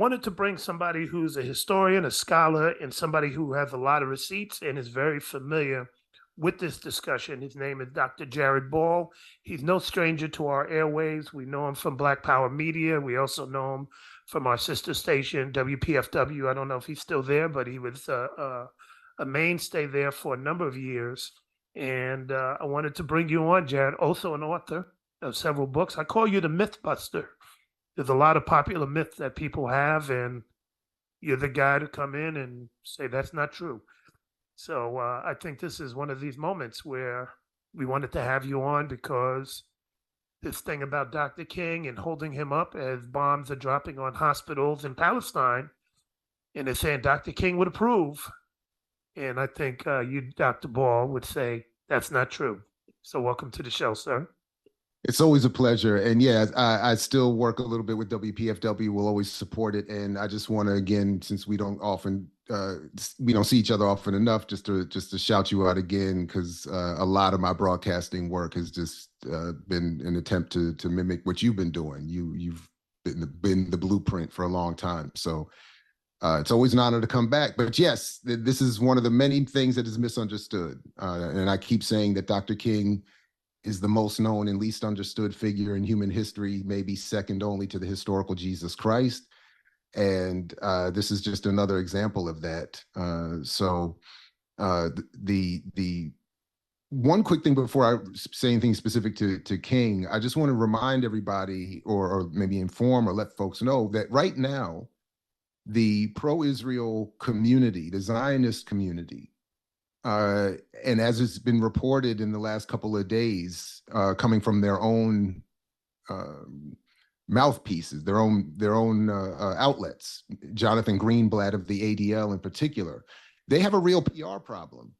wanted to bring somebody who's a historian, a scholar, and somebody who has a lot of receipts and is very familiar with this discussion. His name is Dr. Jared Ball. He's no stranger to our airways. We know him from Black Power Media. We also know him from our sister station, WPFW. I don't know if he's still there, but he was a mainstay there for a number of years. And I wanted to bring you on, Jared, also an author of several books. I call you the Mythbuster. There's a lot of popular myths that people have, and you're the guy to come in and say that's not true. So I think this is one of these moments where we wanted to have you on because this thing about Dr. King and holding him up as bombs are dropping on hospitals in Palestine, and they're saying Dr. King would approve. And I think you, Dr. Ball, would say that's not true. So welcome to the show, sir. It's always a pleasure. And yeah, I still work a little bit with WPFW. We'll always support it. And I just want to, again, since we don't see each other often enough, just to shout you out again, because a lot of my broadcasting work has just been an attempt to mimic what you've been doing. You've been the blueprint for a long time. So it's always an honor to come back. But yes, this is one of the many things that is misunderstood. And I keep saying that Dr. King is the most known and least understood figure in human history, maybe second only to the historical Jesus Christ. And this is just another example of that. The one quick thing before I say anything specific to King, I just want to remind everybody or maybe inform or let folks know that right now, the pro-Israel community, the Zionist community, and as it's been reported in the last couple of days, coming from their own mouthpieces, their own outlets, Jonathan Greenblatt of the ADL in particular, they have a real PR problem.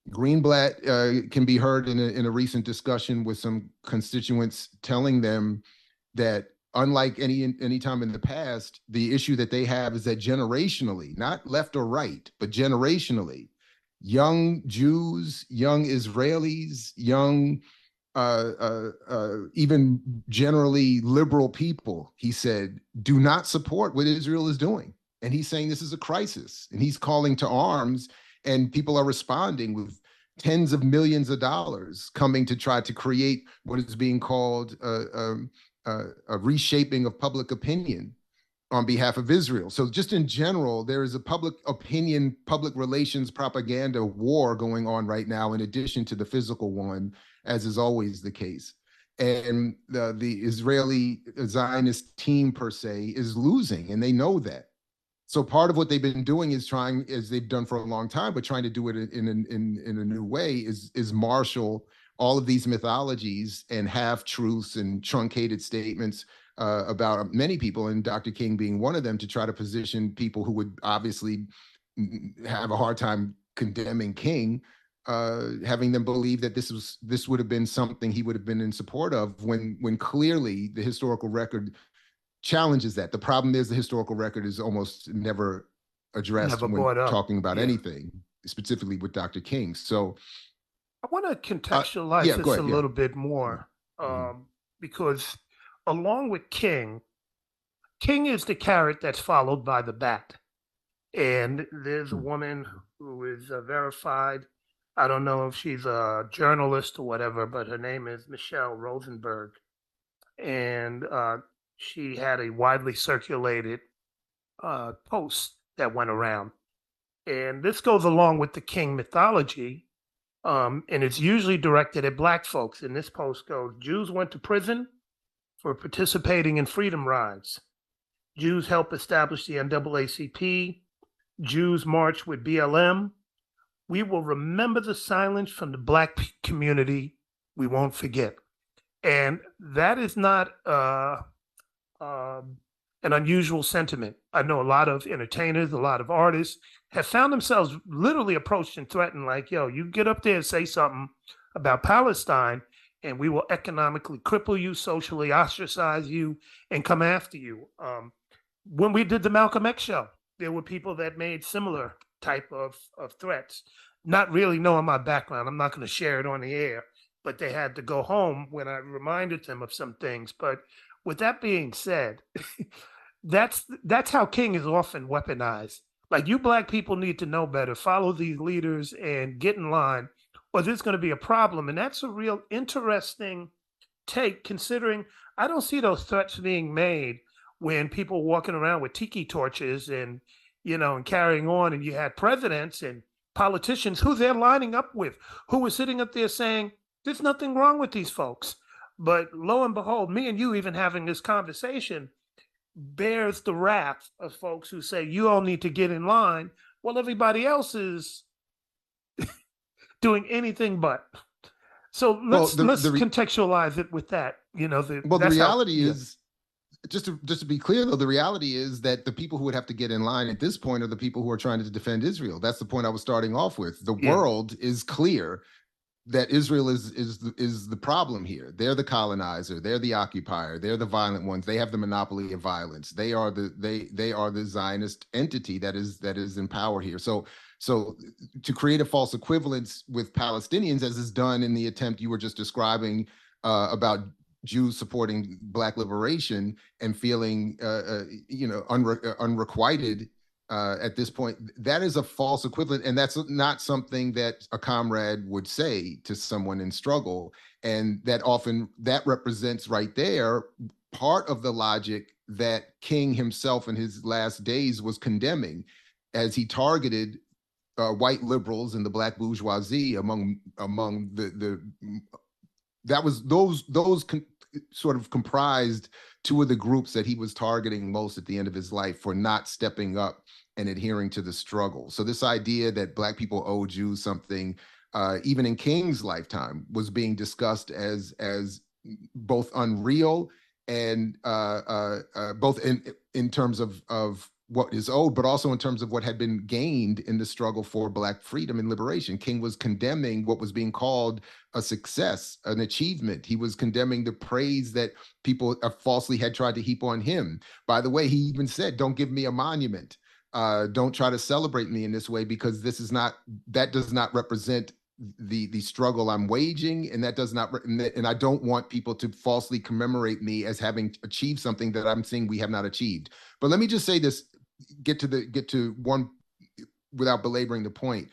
Greenblatt can be heard in a recent discussion with some constituents telling them that unlike any time in the past, the issue that they have is that generationally, not left or right, but generationally, young Jews, young Israelis, young, even generally liberal people, he said, do not support what Israel is doing. And he's saying this is a crisis, and he's calling to arms, and people are responding with tens of millions of dollars coming to try to create what is being called a reshaping of public opinion on behalf of Israel. So just in general, there is a public opinion, public relations propaganda war going on right now, in addition to the physical one, as is always the case. And the Israeli Zionist team per se is losing, and they know that. So part of what they've been doing is trying, as they've done for a long time, but trying to do it in a new way, is marshal all of these mythologies and half-truths and truncated statements about many people, and Dr. King being one of them, to try to position people who would obviously have a hard time condemning King, having them believe that this would have been something he would have been in support of, when clearly the historical record challenges that. The problem is the historical record is almost never addressed when talking about anything, specifically with Dr. King. So I want to contextualize this a little bit more, because along with King is the carrot that's followed by the bat. And there's a woman who is verified. I don't know if she's a journalist or whatever, but her name is Michelle Rosenberg. And she had a widely circulated post that went around. And this goes along with the King mythology. And it's usually directed at Black folks. And this post goes, Jews went to prison for participating in freedom rides. Jews helped establish the NAACP. Jews marched with BLM. We will remember the silence from the Black community. We won't forget. And that is not an unusual sentiment. I know a lot of entertainers, a lot of artists have found themselves literally approached and threatened, like, yo, you get up there and say something about Palestine, and we will economically cripple you, socially ostracize you, and come after you. When we did the Malcolm X show, there were people that made similar type of threats, not really knowing my background. I'm not going to share it on the air, but they had to go home when I reminded them of some things. But with that being said, that's how King is often weaponized. Like, you black people need to know better, follow these leaders and get in line, or there's going to be a problem. And that's a real interesting take, considering I don't see those threats being made when people walking around with tiki torches and, and carrying on, and you had presidents and politicians who they're lining up with, who were sitting up there saying, there's nothing wrong with these folks. But lo and behold, me and you even having this conversation bears the wrath of folks who say, you all need to get in line, while everybody else is doing anything but. So let's contextualize it with that. The reality is, just to be clear, though, the reality is that the people who would have to get in line at this point are the people who are trying to defend Israel. That's the point I was starting off with. The world is clear that Israel is the problem here. They're the colonizer, they're the occupier, they're the violent ones. They have the monopoly of violence. They are the Zionist entity that is in power here. So to create a false equivalence with Palestinians, as is done in the attempt you were just describing about Jews supporting Black liberation and feeling unrequited at this point, that is a false equivalent, and that's not something that a comrade would say to someone in struggle. And that represents right there part of the logic that King himself in his last days was condemning, as he targeted white liberals and the Black bourgeoisie among the that was those sort of comprised two of the groups that he was targeting most at the end of his life for not stepping up and adhering to the struggle. So this idea that Black people owe Jews something, even in King's lifetime, was being discussed as both unreal and both in terms of what is owed, but also in terms of what had been gained in the struggle for Black freedom and liberation. King was condemning what was being called a success, an achievement. He was condemning the praise that people falsely had tried to heap on him. By the way, he even said, don't give me a monument. Don't try to celebrate me in this way, because that does not represent the struggle I'm waging, and that does not, and I don't want people to falsely commemorate me as having achieved something that I'm saying we have not achieved. But let me just say this, get to one without belaboring the point.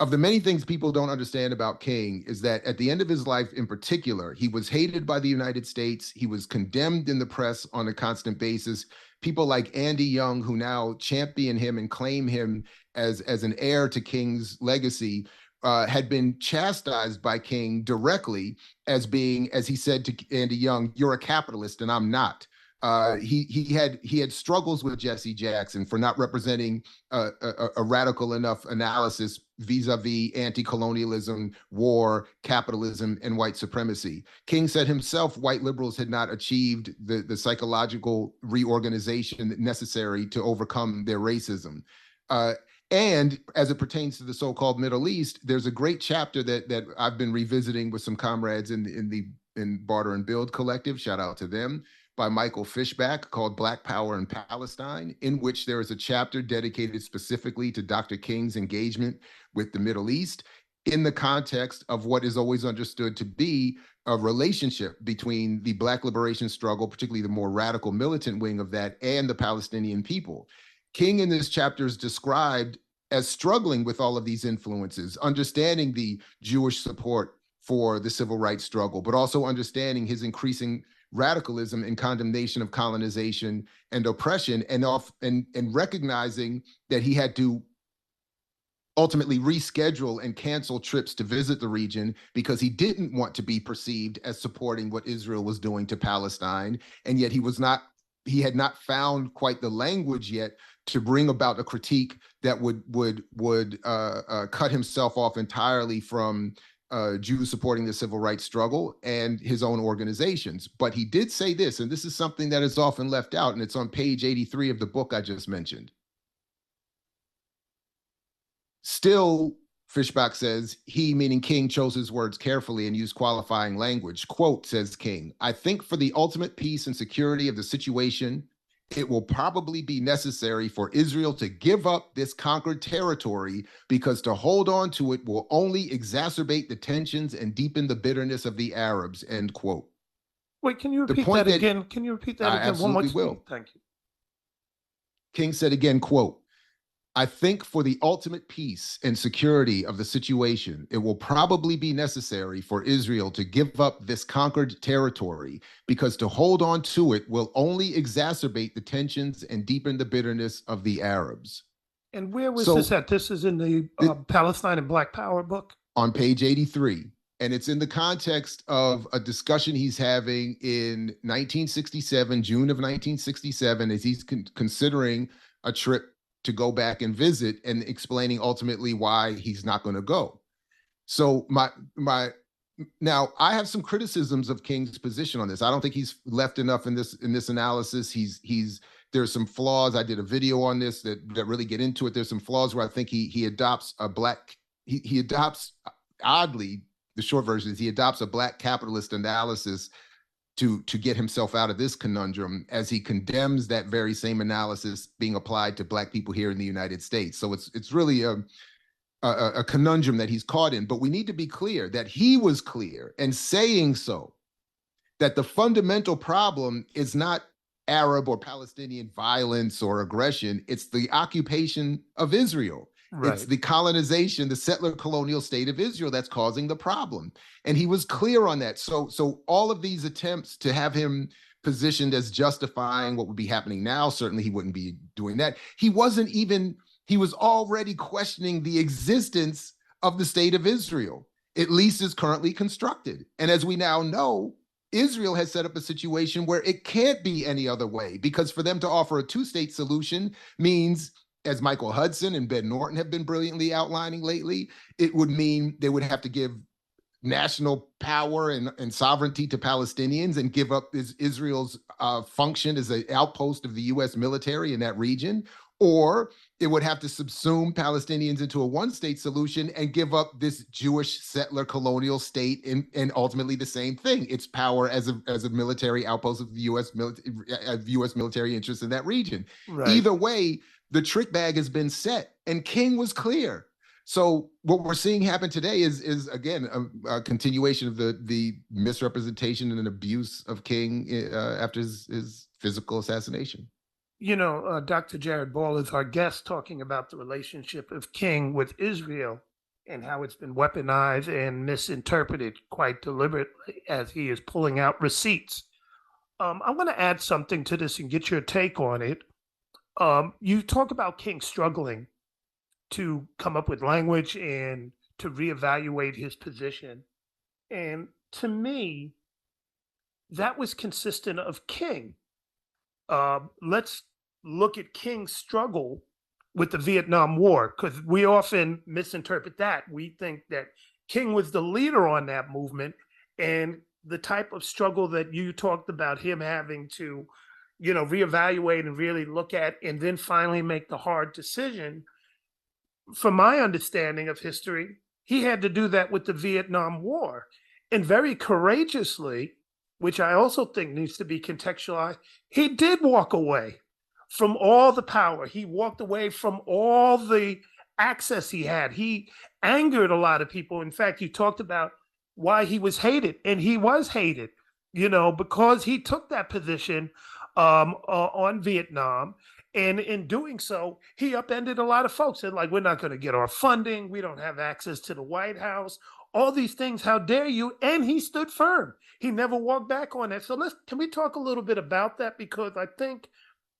Of the many things people don't understand about King is that at the end of his life in particular, he was hated by the United States. He was condemned in the press on a constant basis. People like Andy Young, who now champion him and claim him as an heir to King's legacy, had been chastised by King directly as being, as he said to Andy Young, you're a capitalist and I'm not. He had struggles with Jesse Jackson for not representing a radical enough analysis vis-a-vis anti-colonialism, war, capitalism, and white supremacy. King said himself white liberals had not achieved the psychological reorganization necessary to overcome their racism. And as it pertains to the so-called Middle East, there's a great chapter that I've been revisiting with some comrades in Barter and Build Collective, shout out to them, by Michael Fishback, called Black Power in Palestine, in which there is a chapter dedicated specifically to Dr. King's engagement with the Middle East in the context of what is always understood to be a relationship between the Black liberation struggle, particularly the more radical militant wing of that, and the Palestinian people. King in this chapter is described as struggling with all of these influences, understanding the Jewish support for the civil rights struggle, but also understanding his increasing radicalism and condemnation of colonization and oppression, and recognizing that he had to ultimately reschedule and cancel trips to visit the region because he didn't want to be perceived as supporting what Israel was doing to Palestine. And yet he had not found quite the language yet to bring about a critique that would cut himself off entirely from Jews supporting the civil rights struggle and his own organizations. But he did say this, and this is something that is often left out, and it's on page 83 of the book I just mentioned. Still, Fishback says, he, meaning King, chose his words carefully and used qualifying language. Quote, says King, I think for the ultimate peace and security of the situation, it will probably be necessary for Israel to give up this conquered territory, because to hold on to it will only exacerbate the tensions and deepen the bitterness of the Arabs, end quote. Wait, can you repeat that again? Can you repeat that again? I absolutely will. Thank you. King said again, quote, "I think for the ultimate peace and security of the situation, it will probably be necessary for Israel to give up this conquered territory, because to hold on to it will only exacerbate the tensions and deepen the bitterness of the Arabs." And where was this at? This is in the Palestine and Black Power book? On page 83. And it's in the context of a discussion he's having in 1967, June of 1967, as he's considering a trip to go back and visit, and explaining ultimately why he's not going to go. So now I have some criticisms of King's position on this. I don't think he's left enough in this analysis. There's some flaws. I did a video on this that really get into it. There's some flaws where I think he adopts he adopts, oddly, the short version is he adopts a black capitalist analysis to get himself out of this conundrum, as he condemns that very same analysis being applied to black people here in the United States. So it's really a conundrum that he's caught in. But we need to be clear that he was clear in saying so, that the fundamental problem is not Arab or Palestinian violence or aggression. It's the occupation of Israel. Right. It's the colonization, the settler colonial state of Israel that's causing the problem. And he was clear on that. So all of these attempts to have him positioned as justifying what would be happening now, certainly he wouldn't be doing that. He was already questioning the existence of the state of Israel, at least as currently constructed. And as we now know, Israel has set up a situation where it can't be any other way, because for them to offer a two-state solution means, as Michael Hudson and Ben Norton have been brilliantly outlining lately, it would mean they would have to give national power and sovereignty to Palestinians and give up Israel's function as an outpost of the U.S. military in that region, or it would have to subsume Palestinians into a one-state solution and give up this Jewish settler colonial state and ultimately the same thing, its power as a military outpost of the U.S. military interests in that region. Right. Either way, the trick bag has been set, and King was clear. So what we're seeing happen today is again a continuation of the misrepresentation and abuse of King after his physical assassination. You know, Dr. Jared Ball is our guest, talking about the relationship of King with Israel and how it's been weaponized and misinterpreted quite deliberately, as he is pulling out receipts. I'm going to add something to this and get your take on it. You talk about King struggling to come up with language and to reevaluate his position. And to me, that was consistent of King. Let's look at King's struggle with the Vietnam War, because we often misinterpret that. We think that King was the leader on that movement, and the type of struggle that you talked about him having to, reevaluate and really look at, and then finally make the hard decision. From my understanding of history, he had to do that with the Vietnam War, and very courageously, which I also think needs to be contextualized, he did walk away from all the power. He walked away from all the access he had. He angered a lot of people. In fact, you talked about why he was hated, and he was hated, because he took that position on Vietnam. And in doing so, he upended a lot of folks. Said, like, we're not going to get our funding. We don't have access to the White House. All these things, how dare you? And he stood firm. He never walked back on that. So can we talk a little bit about that? Because I think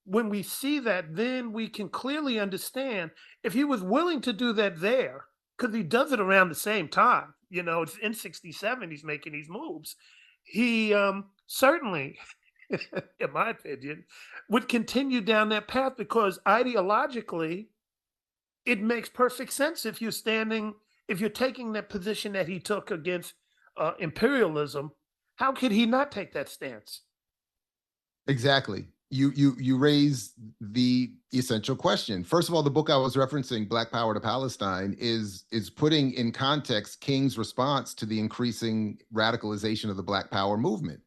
when we see that, then we can clearly understand if he was willing to do that there, because he does it around the same time. It's in 67, he's making these moves. He certainly, in my opinion, would continue down that path, because ideologically, it makes perfect sense if you're taking that position that he took against imperialism. How could he not take that stance? Exactly. You raise the essential question. First of all, the book I was referencing, Black Power to Palestine, is putting in context King's response to the increasing radicalization of the Black Power movement.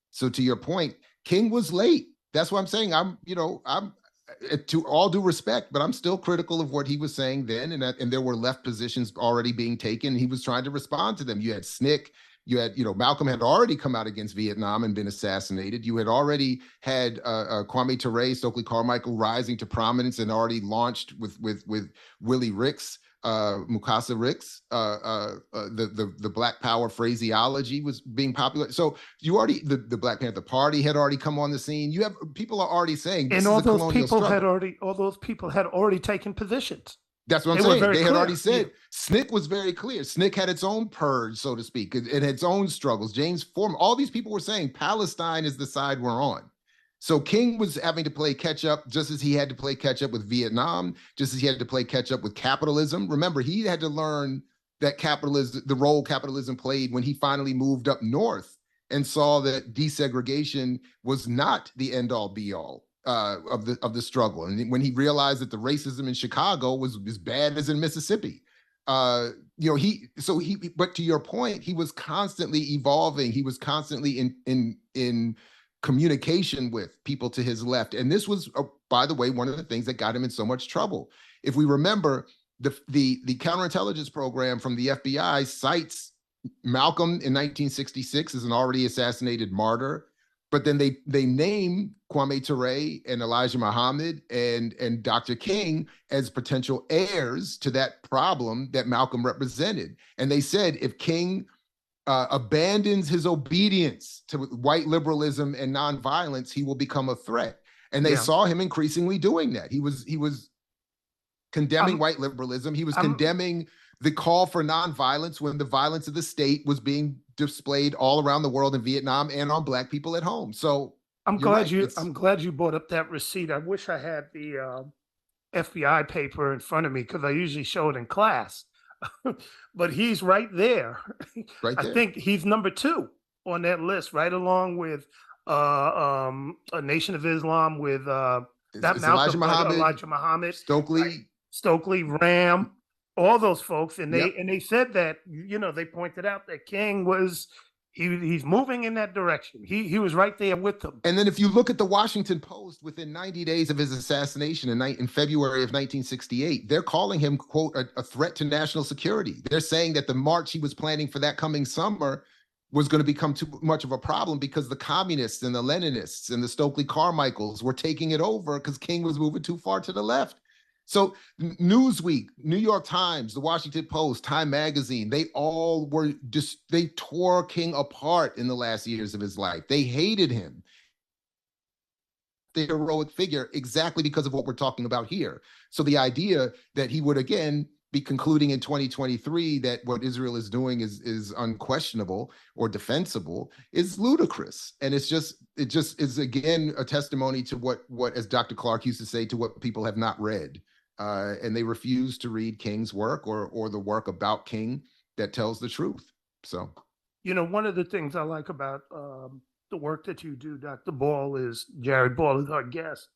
So to your point, King was late. That's what I'm saying. I'm to all due respect, but I'm still critical of what he was saying then, and there were left positions already being taken. He was trying to respond to them. You had SNCC You had, Malcolm had already come out against Vietnam and been assassinated. You had already had Kwame Ture, Stokely Carmichael rising to prominence and already launched with Willie Ricks, Mukasa Ricks, the Black Power phraseology was being popular. So you already, the Black Panther Party had already come on the scene. You have people are already saying this is a colonial struggle. All those people had already taken positions. That's what I'm saying. They had already said. SNCC was very clear. SNCC had its own purge, so to speak. It had its own struggles. James Foreman, all these people were saying Palestine is the side we're on. So King was having to play catch up, just as he had to play catch up with Vietnam, just as he had to play catch up with capitalism. Remember, he had to learn that capitalism, the role capitalism played when he finally moved up north and saw that desegregation was not the end all be all of the struggle. And when he realized that the racism in Chicago was as bad as in Mississippi. But to your point, he was constantly evolving. He was constantly in communication with people to his left. And this was, by the way, one of the things that got him in so much trouble. If we remember, the counterintelligence program from the FBI cites Malcolm in 1966 as an already assassinated martyr, but then they name Kwame Ture and Elijah Muhammad and Dr. King as potential heirs to that problem that Malcolm represented. And they said if King abandons his obedience to white liberalism and nonviolence, he will become a threat. And they saw him increasingly doing that. He was condemning white liberalism. He was condemning the call for nonviolence when the violence of the state was being displayed all around the world in Vietnam and on Black people at home. So I'm glad you brought up that receipt. I wish I had the FBI paper in front of me because I usually show it in class. But he's right there. Right there. I think he's number 2 on that list, right along with a Nation of Islam with Elijah Muhammad, Stokely, Ram, all those folks, and they said that they pointed out that King was he's moving in that direction. He was right there with them. And then if you look at the Washington Post, within 90 days of his assassination in February of 1968, they're calling him, quote, a threat to national security. They're saying that the march he was planning for that coming summer was going to become too much of a problem because the communists and the Leninists and the Stokely Carmichaels were taking it over because King was moving too far to the left. So Newsweek, New York Times, the Washington Post, Time Magazine, they all were they tore King apart in the last years of his life. They hated him, the heroic figure, exactly because of what we're talking about here. So the idea that he would again be concluding in 2023 that what Israel is doing is unquestionable or defensible is ludicrous. And it just is again a testimony to what as Dr. Clark used to say, to what people have not read. And they refuse to read King's work or the work about King that tells the truth. So, one of the things I like about the work that you do, Dr. Ball, is Jared Ball is our guest.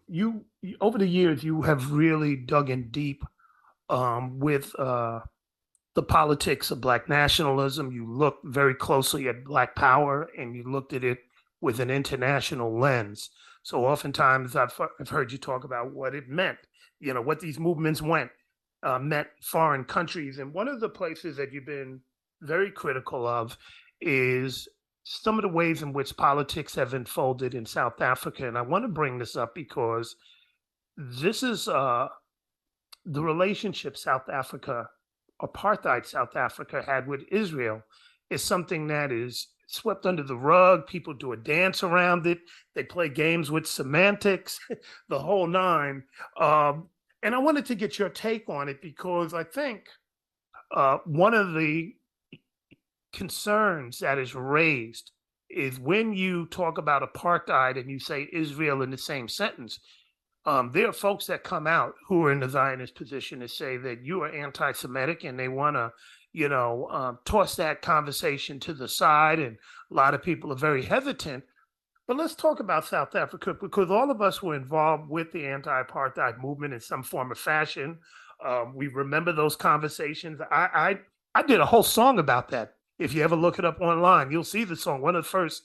You over the years, you have really dug in deep with the politics of Black nationalism. You looked very closely at Black Power, and you looked at it with an international lens. So oftentimes I've heard you talk about what it meant, what these movements meant foreign countries. And one of the places that you've been very critical of is some of the ways in which politics have unfolded in South Africa. And I want to bring this up because this is the relationship apartheid South Africa had with Israel is something that is swept under the rug. People do a dance around it. They play games with semantics, the whole nine. And I wanted to get your take on it because I think one of the concerns that is raised is when you talk about apartheid and you say Israel in the same sentence, there are folks that come out who are in the Zionist position and say that you are anti-Semitic, and they want to, toss that conversation to the side. And a lot of people are very hesitant. But let's talk about South Africa, because all of us were involved with the anti-apartheid movement in some form or fashion. We remember those conversations. I did a whole song about that. If you ever look it up online, you'll see the song, one of the first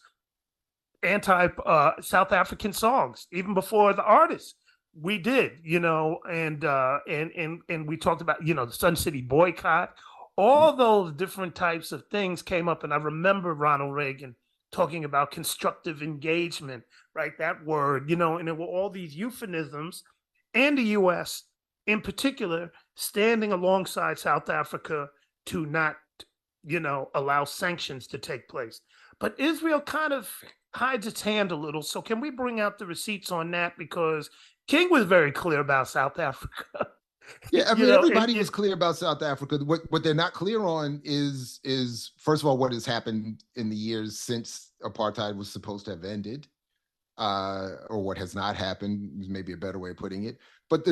anti-South African songs, even before the artists. We did, and we talked about, the Sun City boycott, all those different types of things came up. And I remember Ronald Reagan talking about constructive engagement, right? That word, you know, and there were all these euphemisms, and the US in particular standing alongside South Africa to not, you know, allow sanctions to take place. But Israel kind of hides its hand a little. So can we bring out the receipts on that? Because King was very clear about South Africa. Yeah, I mean, everybody was clear about South Africa. What they're not clear on is first of all, what has happened in the years since apartheid was supposed to have ended, or what has not happened is maybe a better way of putting it. But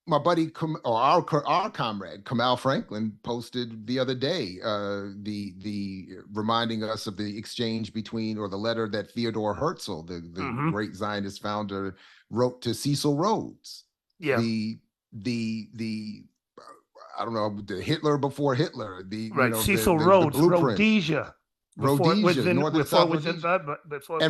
my buddy or our comrade Kamal Franklin posted the other day the reminding us of the exchange between, or the letter that Theodore Herzl, the great Zionist founder, wrote to Cecil Rhodes. Yeah. The I don't know, the Hitler before Hitler, Cecil Rhodes, Rhodesia. And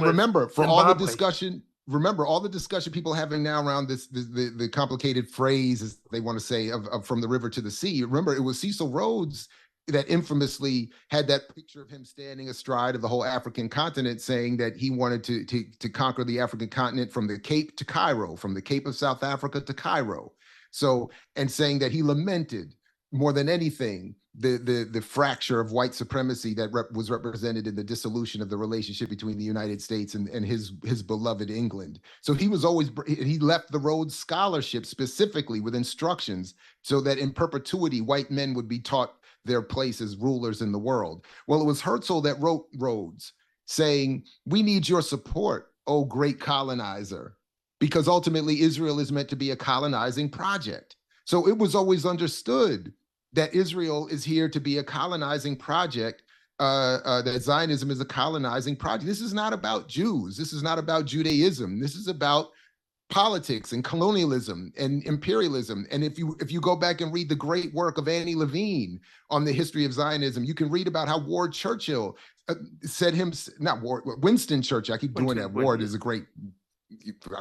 remember, for all the discussion, all the discussion people are having now around the complicated phrase, as they want to say, of from the river to the sea. Remember, it was Cecil Rhodes that infamously had that picture of him standing astride of the whole African continent, saying that he wanted to conquer the African continent from the Cape to Cairo, from the Cape of South Africa to Cairo. So, and saying that he lamented more than anything the fracture of white supremacy that was represented in the dissolution of the relationship between the United States and his beloved England. So he left the Rhodes Scholarship specifically with instructions so that in perpetuity white men would be taught their place as rulers in the world. Well, it was Herzl that wrote Rhodes saying, "We need your support, oh great colonizer," because ultimately Israel is meant to be a colonizing project. So it was always understood that Israel is here to be a colonizing project, that Zionism is a colonizing project. This is not about Jews. This is not about Judaism. This is about politics and colonialism and imperialism. And if you go back and read the great work of Annie Levine on the history of Zionism, you can read about how Ward Churchill Winston Churchill, I keep doing that. Ward is a great,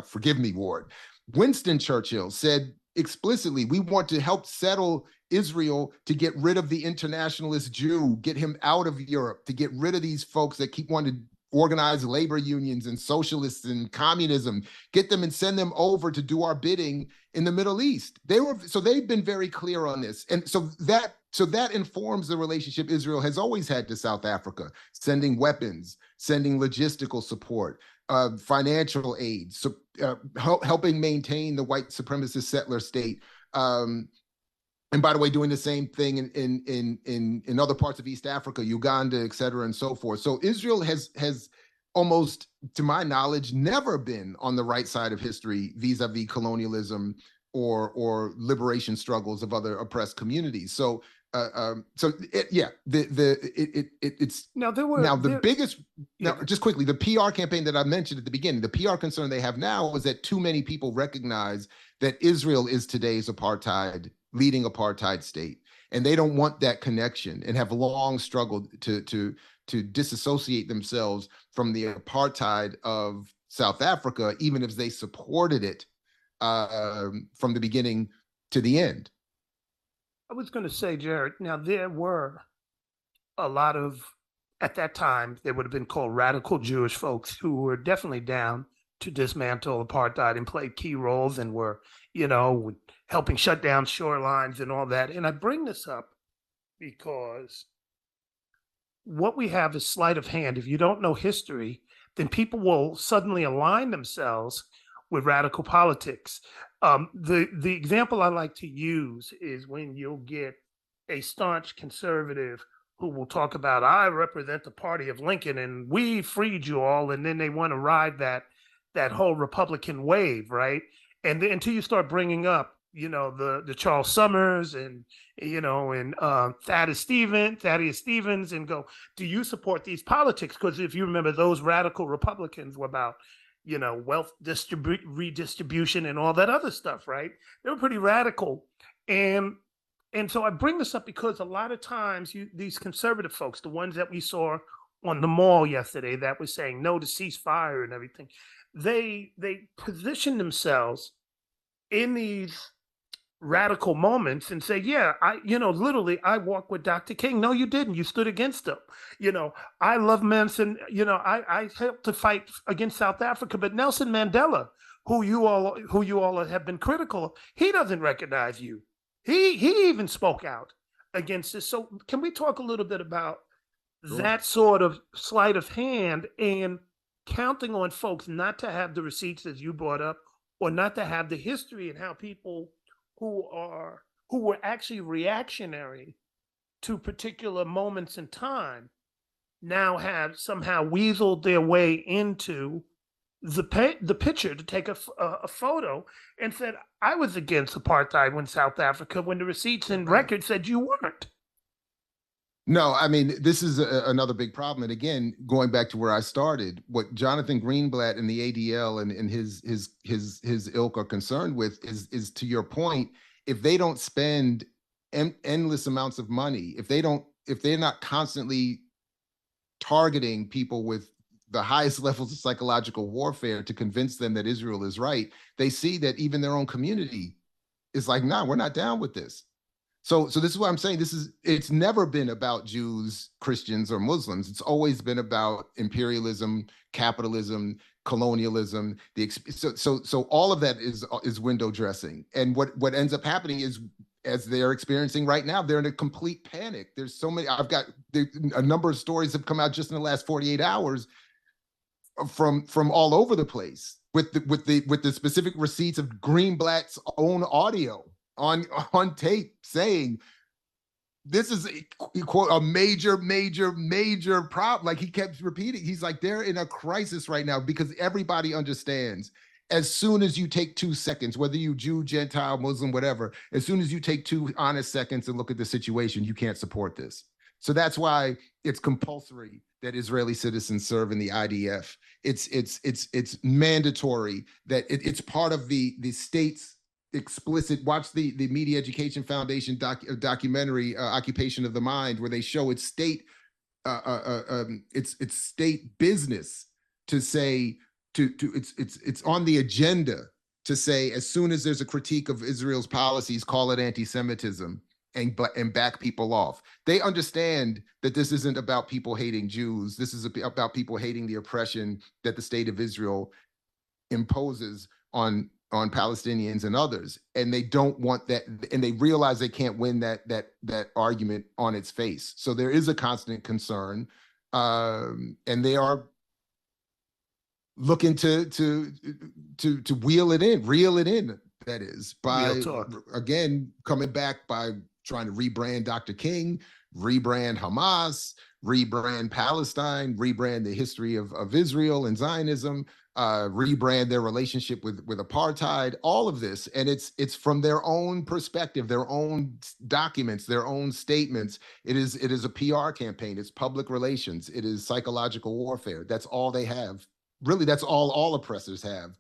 forgive me, Ward. Winston Churchill said explicitly, we want to help settle Israel to get rid of the internationalist Jew, get him out of Europe, to get rid of these folks that keep wanting to organize labor unions and socialists and communism, get them and send them over to do our bidding in the Middle East. They've been very clear on this. And so that informs the relationship Israel has always had to South Africa, sending weapons, sending logistical support, financial aid, helping maintain the white supremacist settler state. And by the way, doing the same thing in other parts of East Africa, Uganda, et cetera, and so forth. So Israel has almost, to my knowledge, never been on the right side of history vis-a-vis colonialism or liberation struggles of other oppressed communities. So just quickly, the PR campaign that I mentioned at the beginning, the PR concern they have now is that too many people recognize that Israel is today's leading apartheid state, and they don't want that connection and have long struggled to disassociate themselves from the apartheid of South Africa, even if they supported it from the beginning to the end. I was going to say, Jared, now there were a lot of, at that time, they would have been called radical Jewish folks who were definitely down to dismantle apartheid and played key roles and were, helping shut down shorelines and all that. And I bring this up because what we have is sleight of hand. If you don't know history, then people will suddenly align themselves with radical politics. The example I like to use is when you'll get a staunch conservative who will talk about, I represent the party of Lincoln and we freed you all, and then they want to ride that whole Republican wave, right? And then until you start bringing up, the Charles Summers and Thaddeus Stevens, and go, do you support these politics? Because if you remember, those radical Republicans were about wealth redistribution and all that other stuff, right? They were pretty radical. And so I bring this up because a lot of times these conservative folks, the ones that we saw on the mall yesterday that were saying no to ceasefire and everything, they position themselves in these radical moments and say, yeah, literally, I walked with Dr. King. No, you didn't. You stood against him. I love Manson. I helped to fight against South Africa, but Nelson Mandela, who you all have been critical of, he doesn't recognize you. He even spoke out against this. So can we talk a little bit about that sort of sleight of hand and counting on folks not to have the receipts, as you brought up, or not to have the history and how people who were actually reactionary to particular moments in time now have somehow weaseled their way into the picture to take a photo and said, I was against apartheid when South Africa, when the receipts and records said you weren't. No, I mean, this is another big problem. And again, going back to where I started, what Jonathan Greenblatt and the ADL and his ilk are concerned with is to your point, if they don't spend endless amounts of money, if they're not constantly targeting people with the highest levels of psychological warfare to convince them that Israel is right, they see that even their own community is like, nah, we're not down with this. So this is what I'm saying. It's never been about Jews, Christians, or Muslims. It's always been about imperialism, capitalism, colonialism. So all of that is window dressing. And what ends up happening is, as they're experiencing right now, they're in a complete panic. There's so many. A number of stories have come out just in the last 48 hours from all over the place with the specific receipts of Greenblatt's own audio on tape saying this is a major problem. Like, he kept repeating, he's like, they're in a crisis right now because everybody understands, as soon as you take 2 seconds, whether you Jew, Gentile, Muslim, whatever, as soon as you take 2 honest seconds and look at the situation, you can't support this. So that's why it's compulsory that Israeli citizens serve in the IDF. It's mandatory that it's part of the state's explicit. Watch the Media Education Foundation documentary Occupation of the Mind, where they show it's state business to say it's on the agenda to say, as soon as there's a critique of Israel's policies, call it anti-Semitism and back people off. They understand that this isn't about people hating Jews. This is about people hating the oppression that the state of Israel imposes on Palestinians and others, and they don't want that, and they realize they can't win that argument on its face. So there is a constant concern, and they are looking to reel it in. That is, by again coming back by trying to rebrand Dr. King, rebrand Hamas, rebrand Palestine, rebrand the history of Israel and Zionism, rebrand their relationship with apartheid, all of this. And it's from their own perspective, their own documents, their own statements. It is a PR campaign. It's public relations. It is psychological warfare. That's all they have. Really, that's all oppressors have,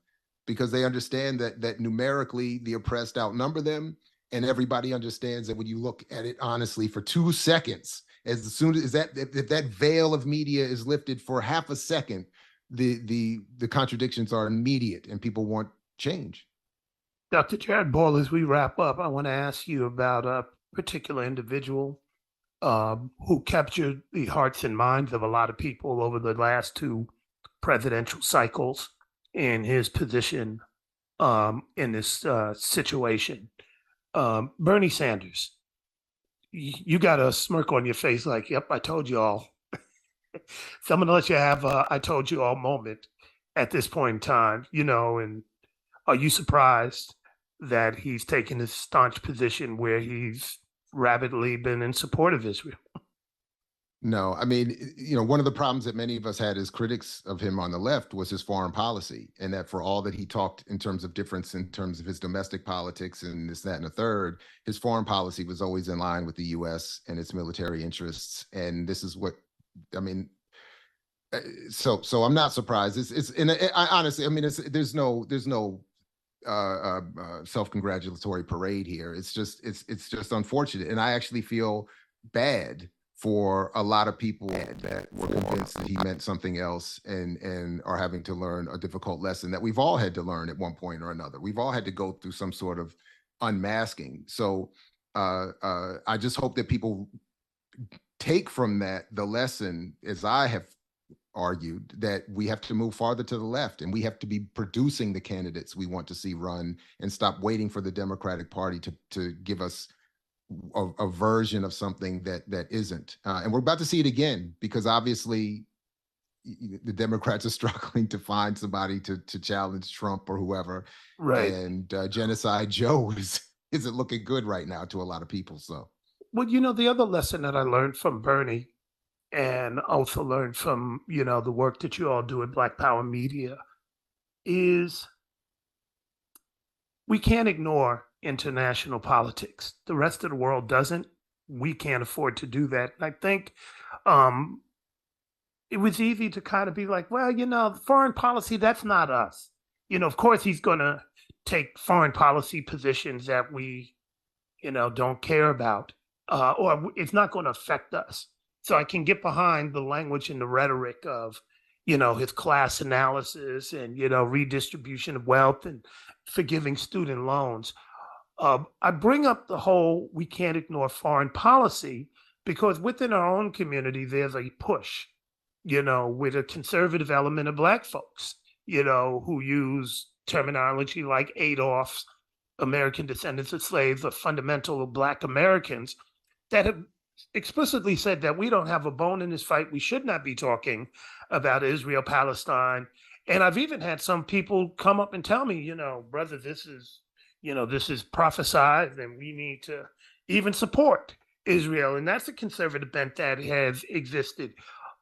because they understand that numerically the oppressed outnumber them. And everybody understands that when you look at it honestly for 2 seconds, as soon as if that veil of media is lifted for half a second, the contradictions are immediate and people want change. Dr. Jared Ball, as we wrap up, I want to ask you about a particular individual who captured the hearts and minds of a lot of people over the last 2 presidential cycles in his position in this situation. Bernie Sanders. You got a smirk on your face like, yep, I told you all. So I'm going to let you have a I told you all moment at this point in time, and are you surprised that he's taken this staunch position where he's rabidly been in support of Israel? No, I mean, one of the problems that many of us had as critics of him on the left was his foreign policy, and that for all that he talked in terms of difference in terms of his domestic politics and this, that, and a third, his foreign policy was always in line with the U.S. and its military interests. And this is what, I mean, so I'm not surprised. Honestly, I mean, there's no self-congratulatory parade here. It's just unfortunate, and I actually feel bad for a lot of people that were convinced that he meant something else and are having to learn a difficult lesson that we've all had to learn at one point or another. We've all had to go through some sort of unmasking. So I just hope that people take from that the lesson, as I have argued, that we have to move farther to the left, and we have to be producing the candidates we want to see run, and stop waiting for the Democratic Party to give us a version of something that isn't. And we're about to see it again, because obviously the Democrats are struggling to find somebody to challenge Trump or whoever. Right. And Genocide Joe isn't looking good right now to a lot of people. So, well, the other lesson that I learned from Bernie, and also learned from, the work that you all do at Black Power Media, is we can't ignore international politics. The rest of the world doesn't. We can't afford to do that. And I think it was easy to kind of be like, well, foreign policy, that's not us. Of course, he's going to take foreign policy positions that we, don't care about, or it's not going to affect us. So I can get behind the language and the rhetoric of, his class analysis and, redistribution of wealth and forgiving student loans. I bring up the whole we can't ignore foreign policy because within our own community, there's a push, with a conservative element of Black folks, who use terminology like ADOS, American descendants of slaves, or fundamental Black Americans, that have explicitly said that we don't have a bone in this fight. We should not be talking about Israel, Palestine. And I've even had some people come up and tell me, brother, this is prophesied and we need to even support Israel. And that's a conservative bent that has existed.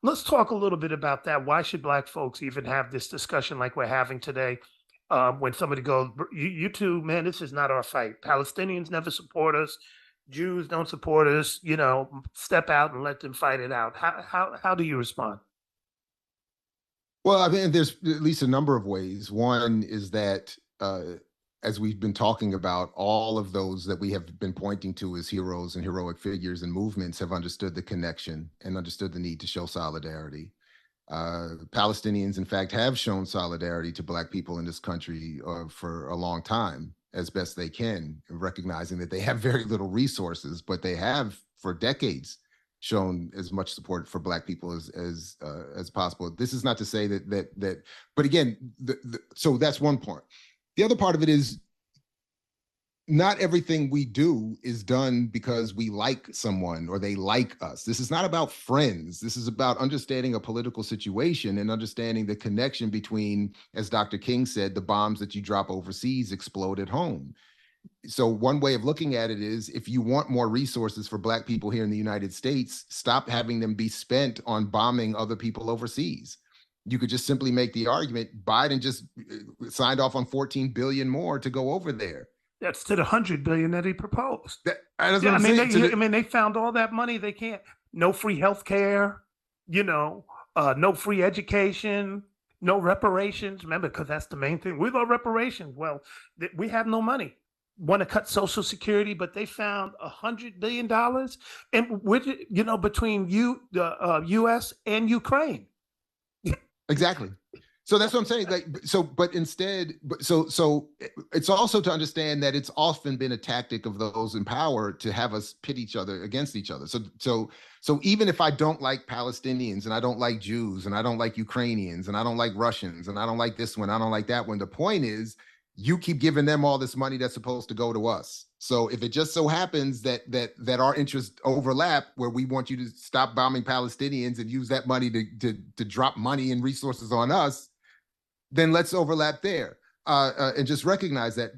Let's talk a little bit about that. Why should Black folks even have this discussion like we're having today? When somebody goes, you two, man, this is not our fight. Palestinians never support us. Jews don't support us, step out and let them fight it out. How do you respond? Well, I mean, there's at least a number of ways. One is that, as we've been talking about, all of those that we have been pointing to as heroes and heroic figures and movements have understood the connection and understood the need to show solidarity. Palestinians, in fact, have shown solidarity to Black people in this country for a long time, as best they can, recognizing that they have very little resources, but they have for decades shown as much support for Black people as possible. This is not to say that, but again, so that's one part. The other part of it is not everything we do is done because we like someone or they like us. This is not about friends. This is about understanding a political situation and understanding the connection between, as Dr. King said, the bombs that you drop overseas explode at home. So one way of looking at it is, if you want more resources for Black people here in the United States, stop having them be spent on bombing other people overseas. You could just simply make the argument, Biden just signed off on 14 billion more to go over there. That's to the 100 billion that he proposed. They found all that money. They can't, no free health care, no free education, no reparations. Remember, because that's the main thing. We love reparations. Well, we have no money. Want to cut Social Security, but they found $100 billion, and between the U.S. and Ukraine. Exactly. So that's what I'm saying. But it's also to understand that it's often been a tactic of those in power to have us pit each other against each other. So even if I don't like Palestinians and I don't like Jews and I don't like Ukrainians and I don't like Russians and I don't like this one, I don't like that one, the point is you keep giving them all this money that's supposed to go to us. So if it just so happens that our interests overlap, where we want you to stop bombing Palestinians and use that money to drop money and resources on us, then let's overlap there, and just recognize that,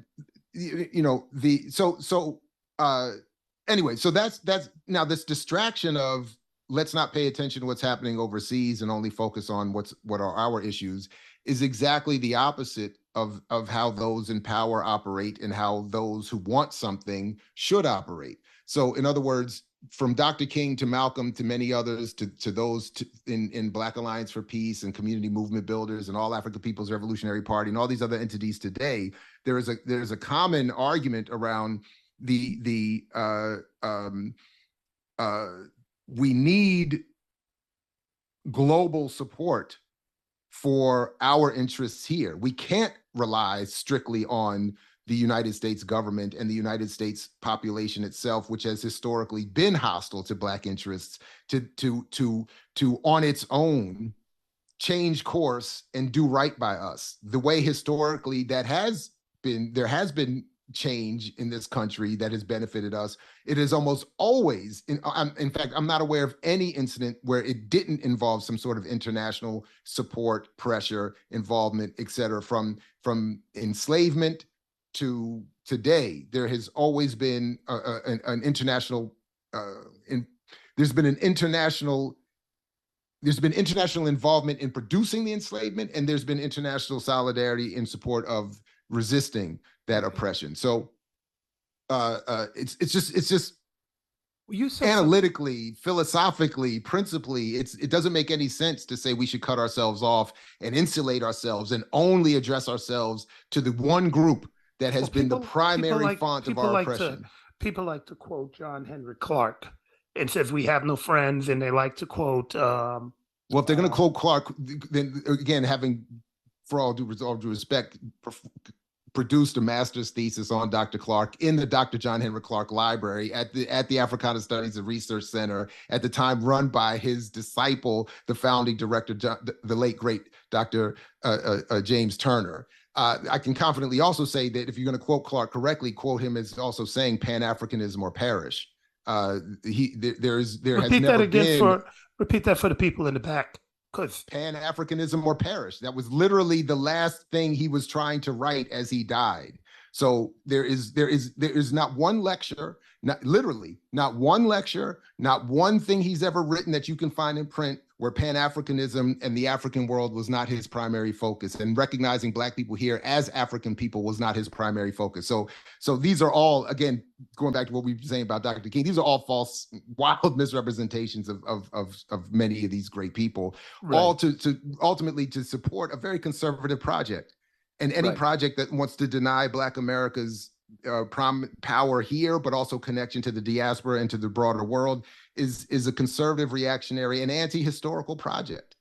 anyway. So that's now this distraction of let's not pay attention to what's happening overseas and only focus on what are our issues is exactly the opposite of how those in power operate and how those who want something should operate. So in other words, from Dr. King to Malcolm to many others to those in Black Alliance for Peace and Community Movement Builders and All African People's Revolutionary Party and all these other entities today, there's a common argument around we need global support for our interests here. We can't rely strictly on the United States government and the United States population itself, which has historically been hostile to Black interests, to on its own change course and do right by us. The way historically there has been change in this country that has benefited us. It is almost always, in fact, I'm not aware of any incident where it didn't involve some sort of international support, pressure, involvement, et cetera. From enslavement to today, there has always been an international, there's been international involvement in producing the enslavement, and there's been international solidarity in support of resisting that oppression. So it's just you said analytically, philosophically, principally, it doesn't make any sense to say we should cut ourselves off and insulate ourselves and only address ourselves to the one group that has been the primary font of our oppression. People like to quote John Henry Clark and says we have no friends, and they like to quote. Well, if they're going to quote Clark, then again, having, for all due respect, produced a master's thesis on Dr. Clark in the Dr. John Henry Clark Library at the Africana Studies and Research Center, at the time run by his disciple, the founding director, the late great Dr. James Turner. I can confidently also say that if you're going to quote Clark correctly, quote him as also saying pan-Africanism or perish. Repeat that for the people in the back. Pan-Africanism or perish. That was literally the last thing he was trying to write as he died. So there is not one lecture, not one lecture, not one thing he's ever written that you can find in print where Pan-Africanism and the African world was not his primary focus, and recognizing Black people here as African people was not his primary focus. So these are all, again, going back to what we were saying about Dr. King, these are all false, wild misrepresentations of many of these great people, right, all to ultimately to support a very conservative project. And any project that wants to deny Black America's power here, but also connection to the diaspora and to the broader world, is a conservative, reactionary, and anti-historical project.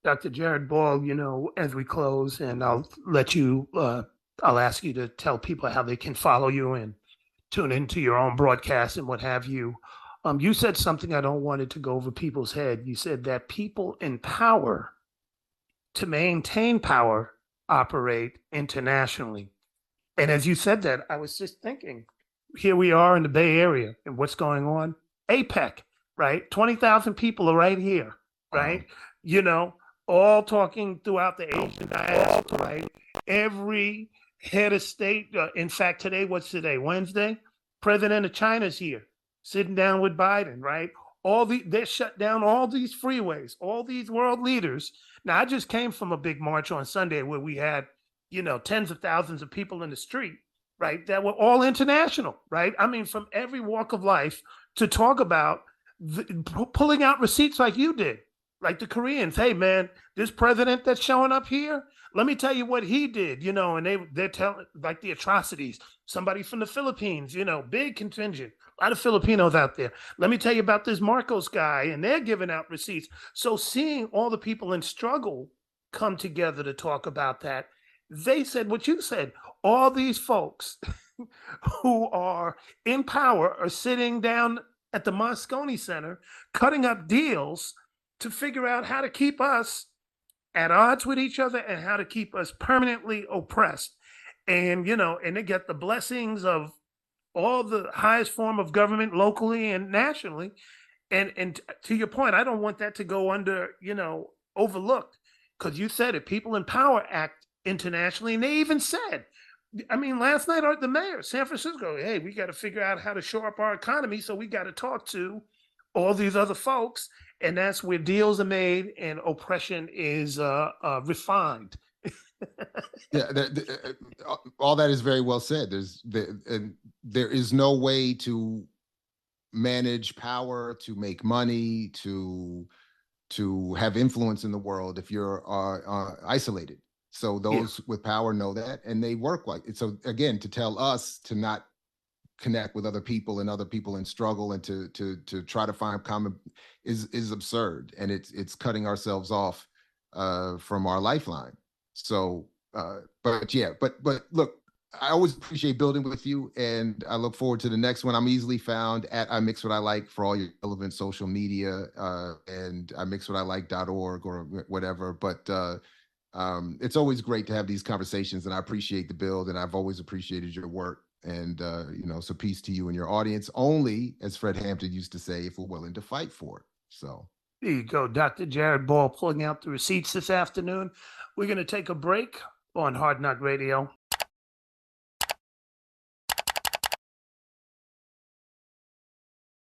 Dr. Jared Ball, as we close, and I'll let you, I'll ask you to tell people how they can follow you and tune into your own broadcast and what have you. You said something I don't want it to go over people's head. You said that people in power, to maintain power, operate internationally. And as you said that, I was just thinking, here we are in the Bay Area, and what's going on? APEC, right? 20,000 people are right here, right? All talking throughout the Asian diaspora, right? Every head of state, in fact, today, what's today? Wednesday? President of China's here, sitting down with Biden, right? They shut down all these freeways, all these world leaders. Now, I just came from a big march on Sunday where we had, tens of thousands of people in the street, right? That were all international, right? I mean, from every walk of life, to talk about pulling out receipts like you did, like the Koreans. Hey, man, this president that's showing up here, let me tell you what he did, and they're telling like the atrocities. Somebody from the Philippines, big contingent, a lot of Filipinos out there. Let me tell you about this Marcos guy, and they're giving out receipts. So seeing all the people in struggle come together to talk about that, they said what you said. All these folks who are in power are sitting down at the Moscone Center, cutting up deals to figure out how to keep us at odds with each other and how to keep us permanently oppressed. And, and they get the blessings of all the highest form of government locally and nationally. And to your point, I don't want that to go overlooked, because you said it, people in power act internationally. And they even said, last night, the mayor, San Francisco, hey, we got to figure out how to shore up our economy. So we got to talk to all these other folks. And that's where deals are made and oppression is refined. Yeah, all that is very well said. There is no way to manage power, to make money, to have influence in the world if you're isolated. So those with power know that, and they work like it. So again, to tell us to not connect with other people and other people in struggle and to try to find common is absurd, and it's cutting ourselves off from our lifeline. So, but look, I always appreciate building with you, and I look forward to the next one. I'm easily found at iMixWhatILike for all your relevant social media, and iMixWhatILike.org or whatever. But it's always great to have these conversations, and I appreciate the build, and I've always appreciated your work. And so peace to you and your audience. Only, as Fred Hampton used to say, if we're willing to fight for it. So there you go, Dr. Jared Ball pulling out the receipts this afternoon. We're going to take a break on Hard Knock Radio.